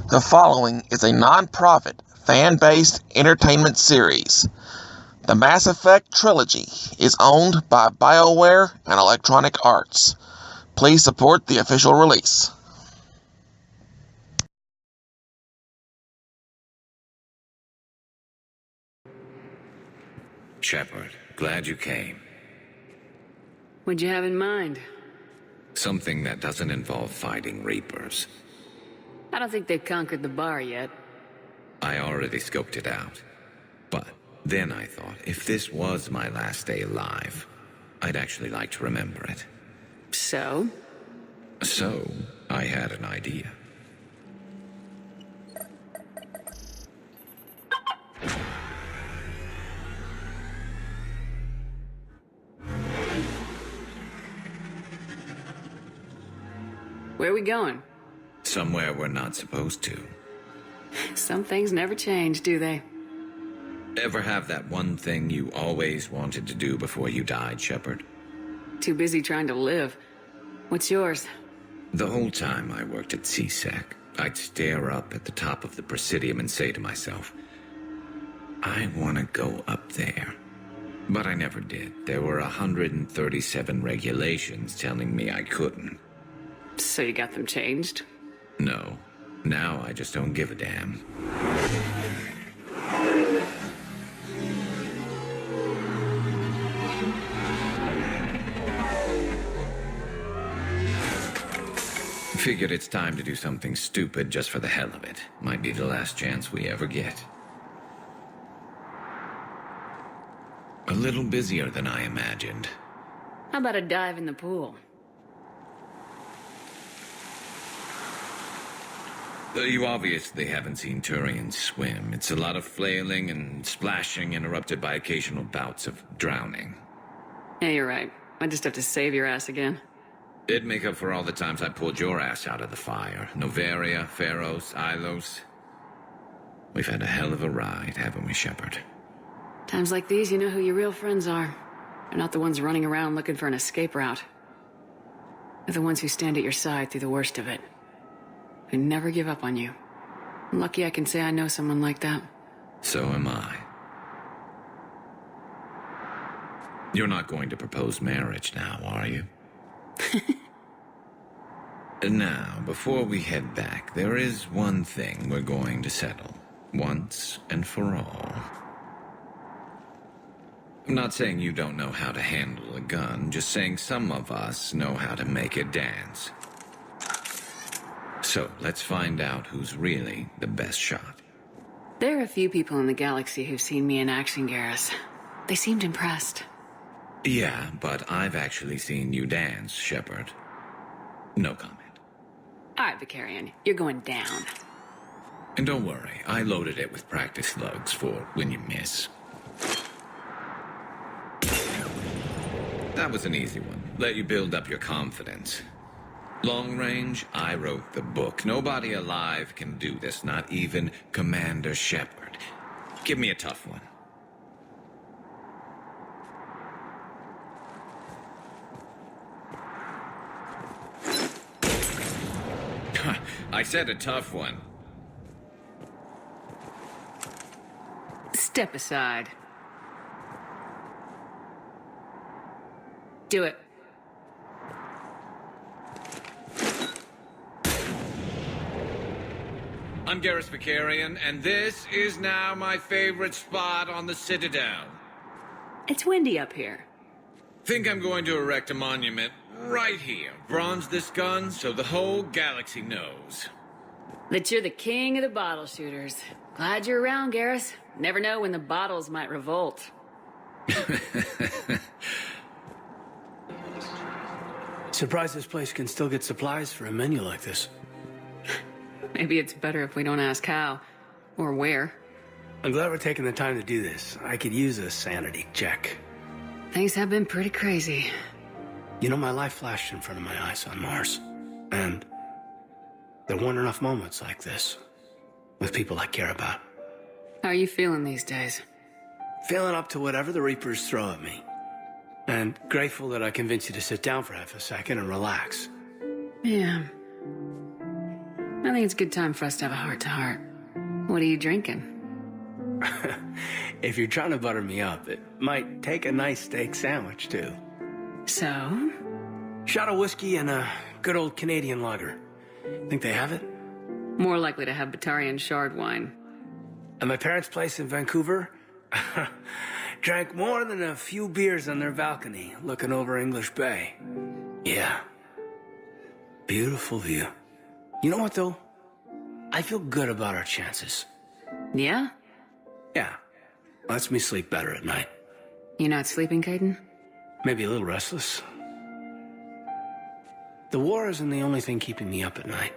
The following is a non-profit, fan-based entertainment series. The Mass Effect trilogy is owned by BioWare and Electronic Arts. Please support the official release. Shepard, glad you came. What'd you have in mind? Something that doesn't involve fighting Reapers. I don't think they've conquered the bar yet. I already scoped it out. But then I thought, if this was my last day alive, I'd actually like to remember it. So? So, I had an idea. Where are we going? Somewhere we're not supposed to. Some things never change, do they? Ever have that one thing you always wanted to do before you died, Shepard? Too busy trying to live. What's yours? The whole time I worked at CSEC, I'd stare up at the top of the Presidium and say to myself, I want to go up there. But I never did. There were 137 regulations telling me I couldn't. So you got them changed? No. Now I just don't give a damn. Figured it's time to do something stupid just for the hell of it. Might be the last chance we ever get. A little busier than I imagined. How about a dive in the pool? You obviously haven't seen Turians swim. It's a lot of flailing and splashing interrupted by occasional bouts of drowning. Yeah, you're right. I just have to save your ass again. It'd make up for all the times I pulled your ass out of the fire. Noveria, Pharos, Ilos. We've had a hell of a ride, haven't we, Shepard? Times like these, you know who your real friends are. They're not the ones running around looking for an escape route. They're the ones who stand at your side through the worst of it. Who never give up on you. I'm lucky I can say I know someone like that. So am I. You're not going to propose marriage now, are you? Now, before we head back, there is one thing we're going to settle. Once and for all. I'm not saying you don't know how to handle a gun, just saying some of us know how to make it dance. So, let's find out who's really the best shot. There are a few people in the galaxy who've seen me in action, Garrus. They seemed impressed. Yeah, but I've actually seen you dance, Shepard. No comment. All right, Vicarian, you're going down. And don't worry, I loaded it with practice slugs for when you miss. That was an easy one. Let you build up your confidence. Long range, I wrote the book. Nobody alive can do this, not even Commander Shepard. Give me a tough one. I said a tough one. Step aside. Do it. I'm Garrus Vicarian, and this is now my favorite spot on the Citadel. It's windy up here. Think I'm going to erect a monument right here. Bronze this gun so the whole galaxy knows. That you're the king of the bottle shooters. Glad you're around, Garrus. Never know when the bottles might revolt. Surprised this place can still get supplies for a menu like this. Maybe it's better if we don't ask how. Or where. I'm glad we're taking the time to do this. I could use a sanity check. Things have been pretty crazy. You know, my life flashed in front of my eyes on Mars. And there weren't enough moments like this. With people I care about. How are you feeling these days? Feeling up to whatever the Reapers throw at me. And grateful that I convinced you to sit down for half a second and relax. Yeah. I think it's a good time for us to have a heart-to-heart. What are you drinking? If you're trying to butter me up, it might take a nice steak sandwich, too. So? Shot of whiskey and a good old Canadian lager. Think they have it? More likely to have Batarian shard wine. At my parents' place in Vancouver, drank more than a few beers on their balcony, looking over English Bay. Yeah. Beautiful view. You know what, though? I feel good about our chances. Yeah? Yeah. Lets me sleep better at night. You not sleeping, Kaidan? Maybe a little restless. The war isn't the only thing keeping me up at night.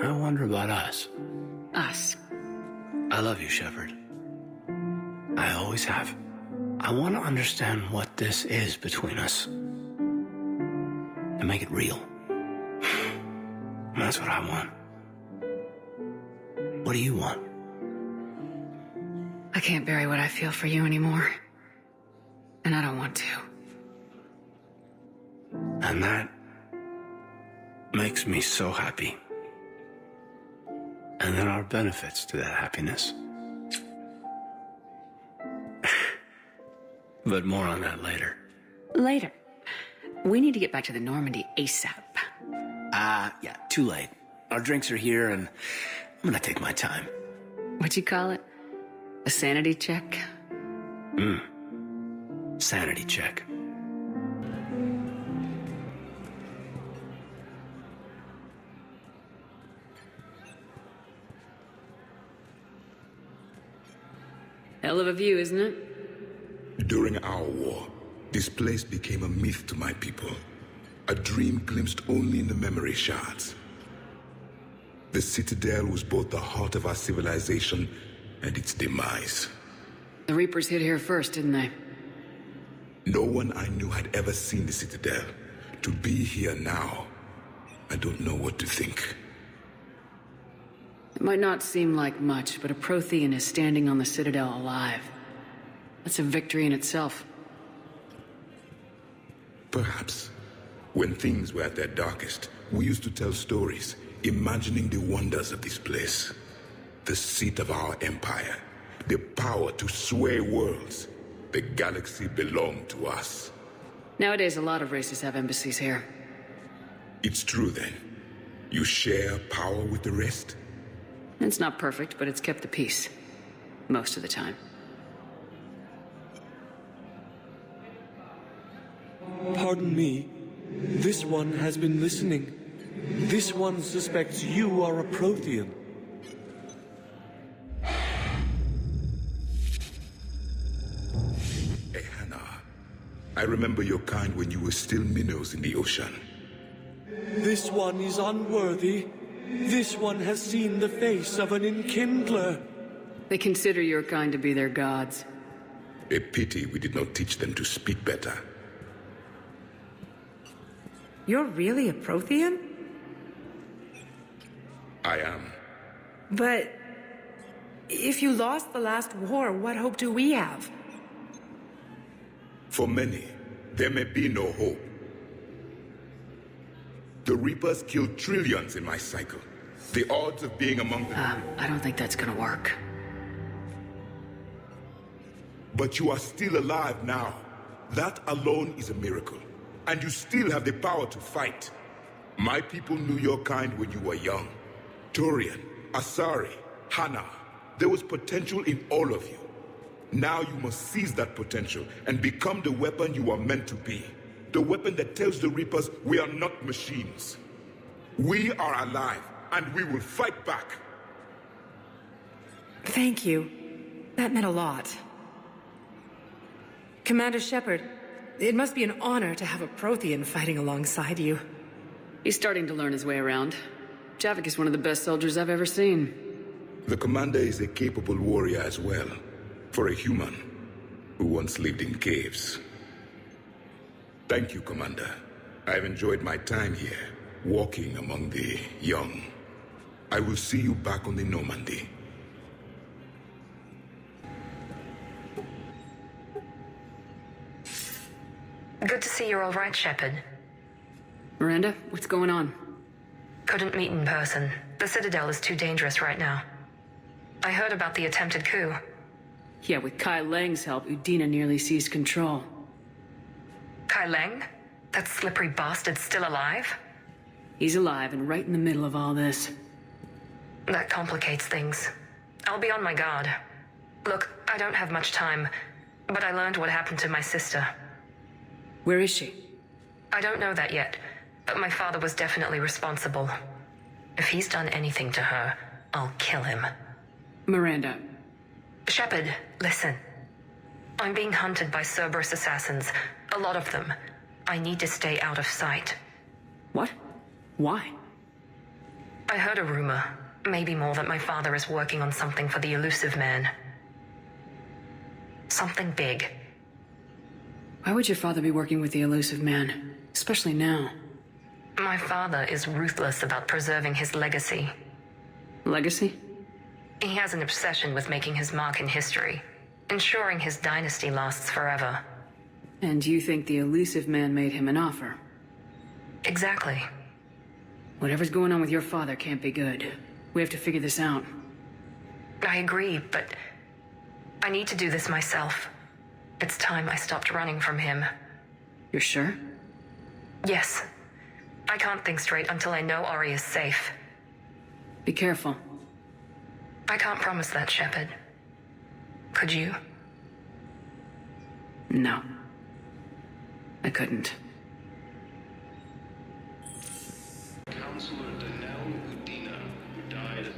I wonder about us. Us. I love you, Shepard. I always have. I want to understand what this is between us. And make it real. That's what I want. What do you want? I can't bury what I feel for you anymore. And I don't want to. And that makes me so happy. And there are benefits to that happiness. But more on that later. Later. We need to get back to the Normandy ASAP. Yeah, too late. Our drinks are here and I'm gonna take my time. What'd you call it? A sanity check? Sanity check. Hell of a view, isn't it? During our war, this place became a myth to my people. A dream glimpsed only in the memory shards. The Citadel was both the heart of our civilization and its demise. The Reapers hit here first, didn't they? No one I knew had ever seen the Citadel. To be here now, I don't know what to think. It might not seem like much, but a Prothean is standing on the Citadel alive. That's a victory in itself. Perhaps. When things were at their darkest, we used to tell stories, imagining the wonders of this place. The seat of our empire, the power to sway worlds. The galaxy belonged to us. Nowadays, a lot of races have embassies here. It's true then. You share power with the rest? It's not perfect, but it's kept the peace. Most of the time. Pardon me. This one has been listening. This one suspects you are a Prothean. Hey, Hannah. I remember your kind when you were still minnows in the ocean. This one is unworthy. This one has seen the face of an enkindler. They consider your kind to be their gods. A pity we did not teach them to speak better. You're really a Prothean? I am. But if you lost the last war, what hope do we have? For many, there may be no hope. The Reapers killed trillions in my cycle. The odds of being among them... I don't think that's gonna work. But you are still alive now. That alone is a miracle. And you still have the power to fight. My people knew your kind when you were young. Turian, Asari, Hannah. There was potential in all of you. Now you must seize that potential and become the weapon you are meant to be. The weapon that tells the Reapers we are not machines. We are alive, and we will fight back. Thank you. That meant a lot. Commander Shepard, it must be an honor to have a Prothean fighting alongside you. He's starting to learn his way around. Javik is one of the best soldiers I've ever seen. The commander is a capable warrior as well, for a human who once lived in caves. Thank you, Commander. I've enjoyed my time here, walking among the young. I will see you back on the Normandy. Good to see you're all right, Shepard. Miranda, what's going on? Couldn't meet in person. The Citadel is too dangerous right now. I heard about the attempted coup. Yeah, with Kai Leng's help, Udina nearly seized control. Kai Leng? That slippery bastard's still alive? He's alive and right in the middle of all this. That complicates things. I'll be on my guard. Look, I don't have much time, but I learned what happened to my sister. Where is she? I don't know that yet, but my father was definitely responsible. If he's done anything to her, I'll kill him. Miranda. Shepard, listen. I'm being hunted by Cerberus assassins. A lot of them. I need to stay out of sight. What? Why? I heard a rumor, maybe more, that my father is working on something for the Elusive Man. Something big. Why would your father be working with the Elusive Man? Especially now. My father is ruthless about preserving his legacy. Legacy? He has an obsession with making his mark in history, ensuring his dynasty lasts forever. And you think the Elusive Man made him an offer? Exactly. Whatever's going on with your father can't be good. We have to figure this out. I agree, but I need to do this myself. It's time I stopped running from him. You're sure? Yes. I can't think straight until I know Ori is safe. Be careful. I can't promise that, Shepard. Could you? No. I couldn't. Counselor Danelle Udina, who died.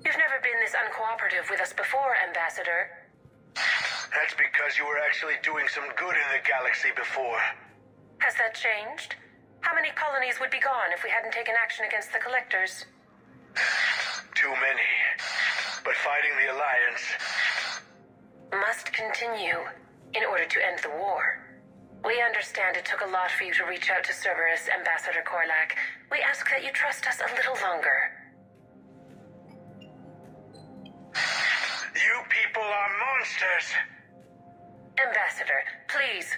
You've never been this uncooperative with us before, Ambassador. That's because you were actually doing some good in the galaxy before. Has that changed? How many colonies would be gone if we hadn't taken action against the Collectors? Too many. But fighting the Alliance... Must continue in order to end the war. We understand it took a lot for you to reach out to Cerberus, Ambassador Korlak. We ask that you trust us a little longer. You people are monsters! Ambassador, please.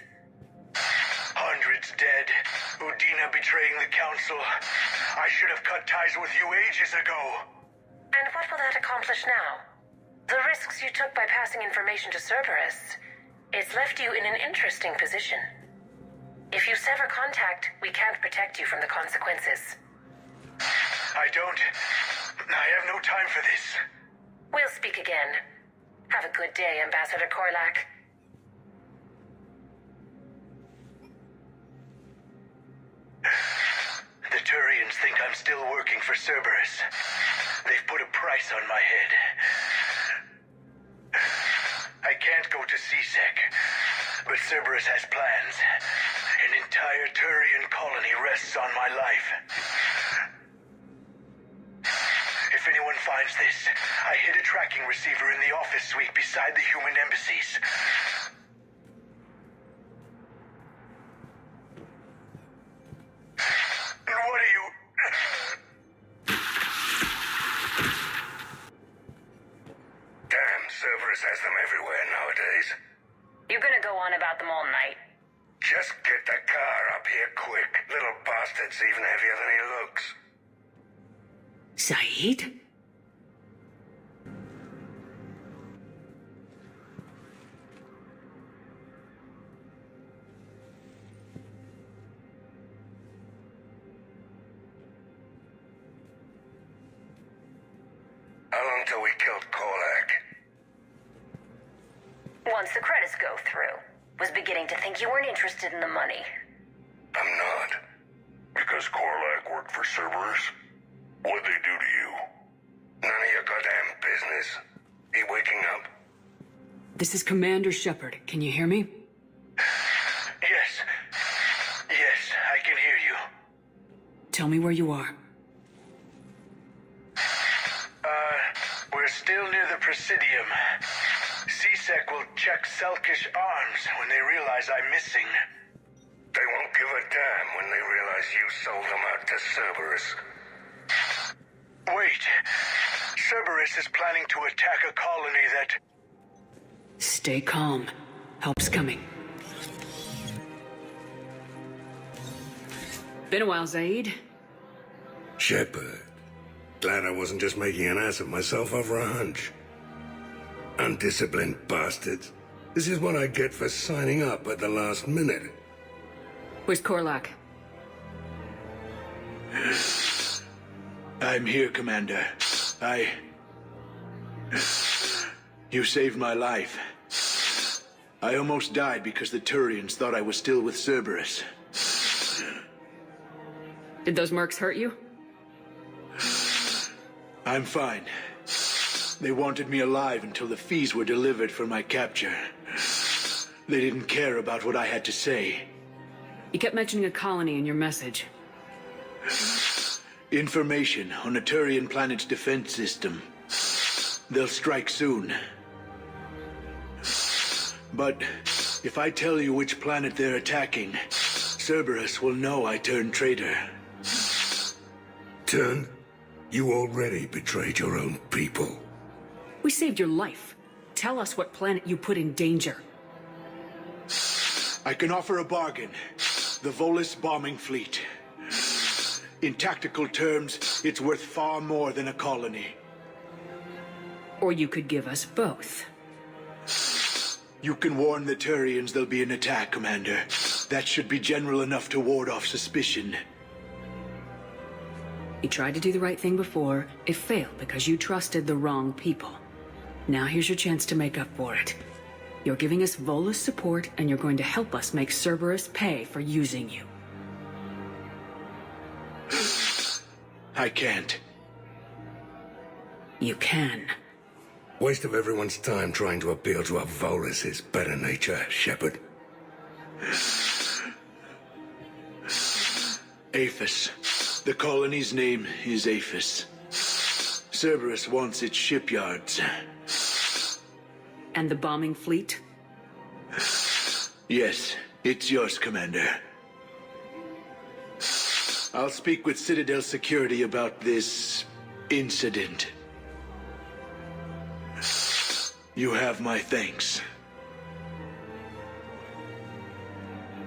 Hundreds dead. Udina betraying the Council. I should have cut ties with you ages ago. And what will that accomplish now? The risks you took by passing information to Cerberus, it's left you in an interesting position. If you sever contact, we can't protect you from the consequences. I have no time for this. We'll speak again. Have a good day, Ambassador Korlak. The Turians think I'm still working for Cerberus. They've put a price on my head. I can't go to CSEC, but Cerberus has plans. An entire Turian colony rests on my life. If anyone finds this, I hid a tracking receiver in the office suite beside the human embassies. What are you... Damn, Cerberus has them everywhere nowadays. You're gonna go on about them all night. Just get the car up here quick. Little bastard's even heavier than he looks. Saeed? How long till we killed Korlak? Once the credits go through. Was beginning to think you weren't interested in the money. I'm not. Because Korlak worked for Cerberus? What'd they do to you? None of your goddamn business. He waking up? This is Commander Shepard. Can you hear me? Yes. Yes, I can hear you. Tell me where you are. We're still near the Presidium. CSEC will check Selkish arms when they realize I'm missing. They won't give a damn when they realize you sold them out to Cerberus. Wait. Cerberus is planning to attack a colony that... Stay calm. Help's coming. Been a while, Zaid. Shepard. Glad I wasn't just making an ass of myself over a hunch. Undisciplined bastards. This is what I get for signing up at the last minute. Where's Korlak? I'm here, Commander. You saved my life. I almost died because the Turians thought I was still with Cerberus. Did those mercs hurt you? I'm fine. They wanted me alive until the fees were delivered for my capture. They didn't care about what I had to say. You kept mentioning a colony in your message. Information on a Turian planet's defense system. They'll strike soon. But if I tell you which planet they're attacking, Cerberus will know I turned traitor. Turn? You already betrayed your own people. We saved your life. Tell us what planet you put in danger. I can offer a bargain. The Volus bombing fleet. In tactical terms, it's worth far more than a colony. Or you could give us both. You can warn the Turians there'll be an attack, Commander. That should be general enough to ward off suspicion. You tried to do the right thing before. It failed because you trusted the wrong people. Now here's your chance to make up for it. You're giving us Volus support, and you're going to help us make Cerberus pay for using you. I can't. You can. Waste of everyone's time trying to appeal to a Volus's better nature, Shepard. Aphis. The colony's name is Aphis. Cerberus wants its shipyards. And the bombing fleet? Yes, it's yours, Commander. I'll speak with Citadel Security about this incident. You have my thanks.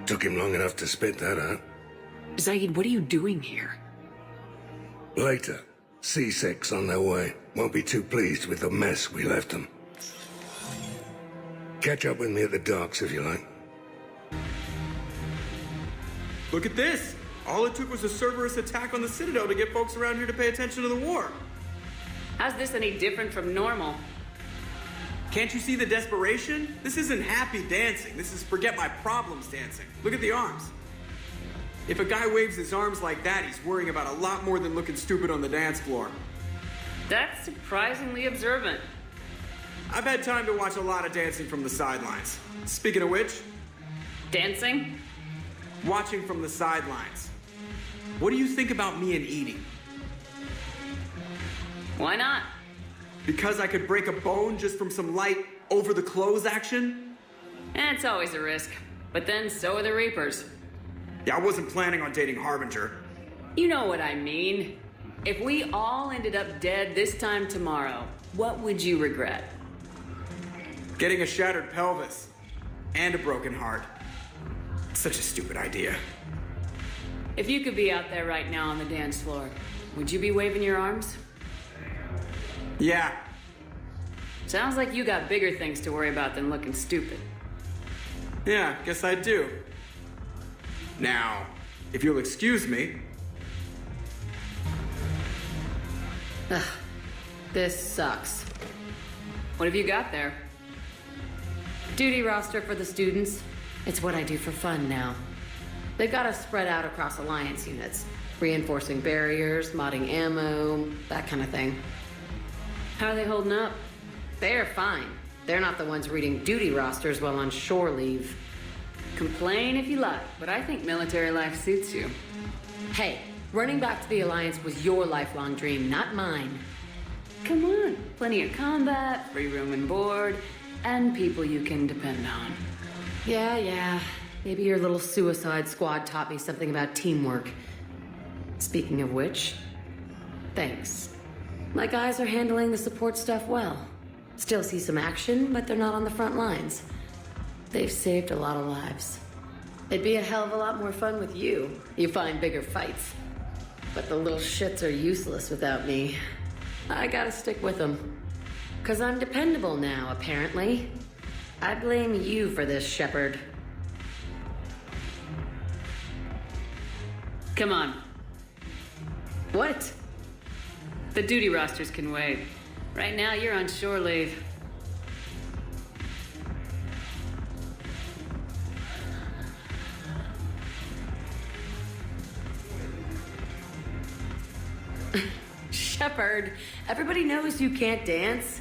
Took him long enough to spit that out. Zaid, what are you doing here? Later. C-Sec's on their way. Won't be too pleased with the mess we left them. Catch up with me at the docks if you like. Look at this! All it took was a Cerberus attack on the Citadel to get folks around here to pay attention to the war. How's this any different from normal? Can't you see the desperation? This isn't happy dancing. This is forget my problems dancing. Look at the arms. If a guy waves his arms like that, he's worrying about a lot more than looking stupid on the dance floor. That's surprisingly observant. I've had time to watch a lot of dancing from the sidelines. Speaking of which... Dancing? Watching from the sidelines. What do you think about me and eating? Why not? Because I could break a bone just from some light over-the-clothes action? It's always a risk. But then so are the Reapers. Yeah, I wasn't planning on dating Harbinger. You know what I mean. If we all ended up dead this time tomorrow, what would you regret? Getting a shattered pelvis. And a broken heart. Such a stupid idea. If you could be out there right now on the dance floor, would you be waving your arms? Yeah. Sounds like you got bigger things to worry about than looking stupid. Yeah, guess I do. Now, if you'll excuse me... Ugh, this sucks. What have you got there? Duty roster for the students. It's what I do for fun now. They've got us spread out across Alliance units. Reinforcing barriers, modding ammo, that kind of thing. How are they holding up? They're fine. They're not the ones reading duty rosters while on shore leave. Complain if you like, but I think military life suits you. Hey, running back to the Alliance was your lifelong dream, not mine. Come on, plenty of combat, free room and board, and people you can depend on. Yeah, Maybe your little suicide squad taught me something about teamwork. Speaking of which, thanks. My guys are handling the support stuff well. Still see some action, but they're not on the front lines. They've saved a lot of lives. It'd be a hell of a lot more fun with you. You find bigger fights. But the little shits are useless without me. I gotta stick with them. 'Cause I'm dependable now, apparently. I blame you for this, Shepard. Come on. What? The duty rosters can wait. Right now, you're on shore leave. Shepard, everybody knows you can't dance.